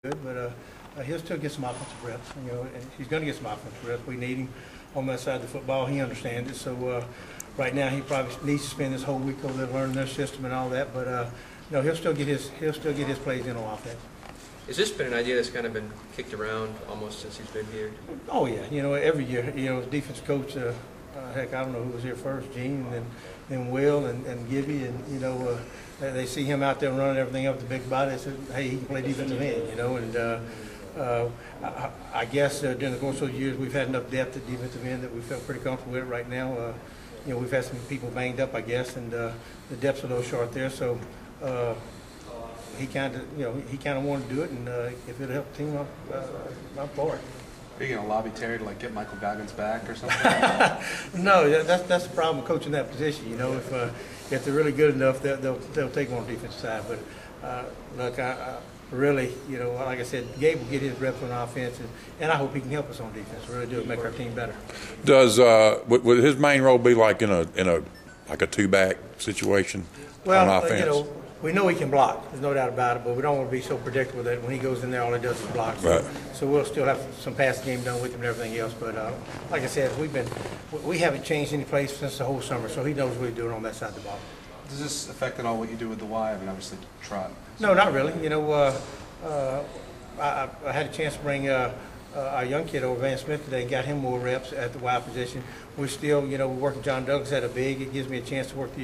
good, but he'll still get some offensive reps. You know, and he's going to get some offensive reps. We need him on that side of the football. He understands it. So right now he probably needs to spend this whole week over there learning their system and all that. But no, he'll still get his plays in on offense. Has this been an idea that's kind of been kicked around almost since he's been here? Oh yeah, you know, every year, you know, as defense coach, heck, I don't know who was here first, Gene, and then Will and Gibby, and you know, they see him out there running everything up the big body. They said, hey, he can play defensive end, you know, and I guess during the course of those years we've had enough depth at defensive end that we felt pretty comfortable with it. Right now, you know, we've had some people banged up, I guess, and the depth's a little short there, so. He kind of wanted to do it, and if it'll help the team, I'm for it. Are you going to lobby Terry to like get Michael Goggins back or something? No, that's the problem with coaching that position. You know, if they're really good enough, they'll take him on the defensive side. But look, I really, you know, like I said, Gabe will get his reps on offense, and I hope he can help us on defense. Really do it, make our team better. Does would his main role be like in a like a two-back situation on offense? You know, we know he can block. There's no doubt about it, but we don't want to be so predictable that when he goes in there, all he does is block. So we'll still have some passing game done with him and everything else. But like I said, we haven't changed any place since the whole summer, so he knows what he's doing on that side of the ball. Does this affect at all what you do with the Y? I mean, obviously, trot. No, not really. You know, I had a chance to bring our young kid over, Van Smith, today, and got him more reps at the wide position. We're still, you know, we're working John Douglas at a big. It gives me a chance to work the,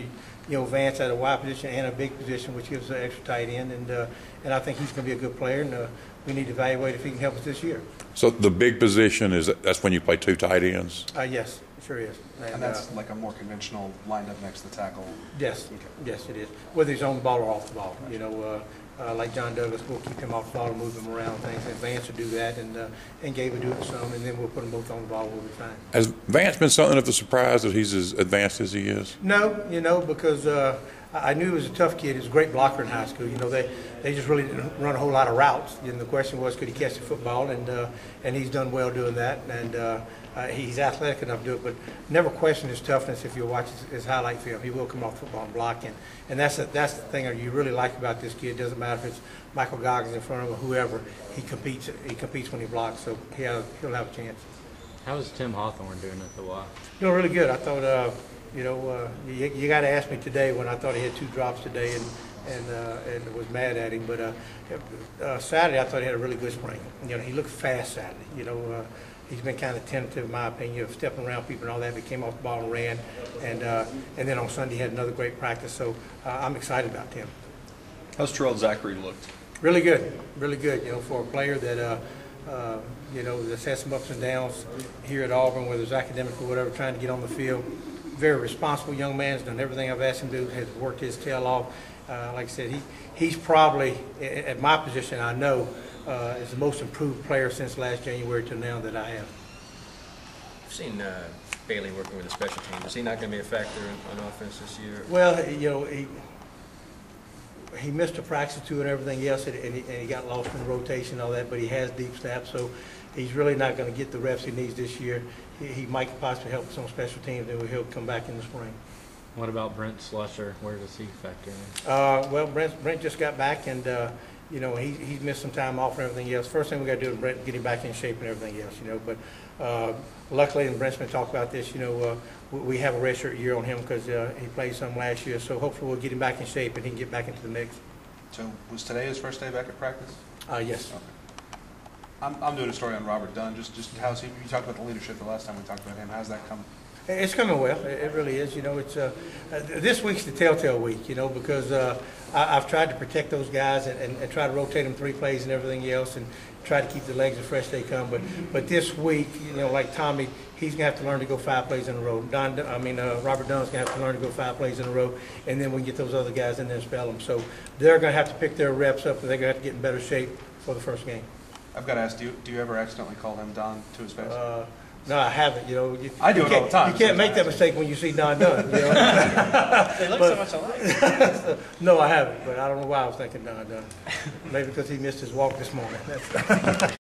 you know, Vance at a wide position and a big position, which gives us an extra tight end. And I think he's going to be a good player, and we need to evaluate if he can help us this year. So the big position that's when you play two tight ends? Yes, it sure is. And that's like a more conventional lined up next to the tackle? Yes, okay. Yes, it is. Whether he's on the ball or off the ball, you know. Like John Douglas, we'll keep him off the ball and move him around things. And Vance will do that, and Gabe will do it some, and then we'll put them both on the ball. We'll be fine. Has Vance been something of a surprise that he's as advanced as he is? No, you know, because I knew he was a tough kid. He was a great blocker in high school. You know, they just really didn't run a whole lot of routes. And the question was, could he catch the football? And he's done well doing that. And he's athletic enough to do it, but never question his toughness. If you watch his highlight film, he will come off the football and block. And that's the thing you really like about this kid. It doesn't matter if it's Michael Goggins in front of him or whoever. He competes. He competes when he blocks, so he'll have a chance. How is Tim Hawthorne doing at the Y? Doing really good. I thought, you know, you got to ask me today when I thought he had 2 drops today and was mad at him. But Saturday I thought he had a really good spring. You know, he looked fast Saturday. You know. He's been kind of tentative, in my opinion, of stepping around people and all that. But he came off the ball and ran, and then on Sunday he had another great practice. So I'm excited about Tim. How's Terrell Zachary looked? Really good, really good. You know, for a player that you know, that's had some ups and downs here at Auburn, whether it's academic or whatever, trying to get on the field. Very responsible young man. Has done everything I've asked him to do. Has worked his tail off. Like I said, he's probably at my position. I know. Is the most improved player since last January to now that I have. I've seen Bailey working with the special teams. Is he not going to be a factor on offense this year? Well, you know, he missed a practice or two and everything else, and he got lost in the rotation and all that, but he has deep snaps, so he's really not going to get the reps he needs this year. He might possibly help us on special teams, and he'll come back in the spring. What about Brent Slusher? Where does he factor in? Well, Brent just got back, and you know, he's missed some time off and everything else. First thing we got to do is Brent get him back in shape and everything else, you know. But luckily, and Brent's been talking about this, you know, we have a redshirt year on him because he played some last year. So hopefully we'll get him back in shape and he can get back into the mix. So was today his first day back at practice? Yes. Okay. I'm doing a story on Robert Dunn. Just how's he? You talked about the leadership the last time we talked about him. How's that come? It's coming well. It really is. You know, it's this week's the telltale week. You know, because I've tried to protect those guys and try to rotate them 3 plays and everything else, and try to keep the legs as fresh as they come. But this week, you know, like Tommy, he's gonna have to learn to go 5 plays in a row. Robert Dunn's gonna have to learn to go 5 plays in a row, and then we can get those other guys in there and spell them. So they're gonna have to pick their reps up, and they're gonna have to get in better shape for the first game. I've got to ask, do you ever accidentally call him Don to his face? No, I haven't. You know, I do it all the time. You can't make that mistake when you see Don Dunn. You know? They look so much alike. No, I haven't. But I don't know why I was thinking Don Dunn. Maybe because he missed his walk this morning.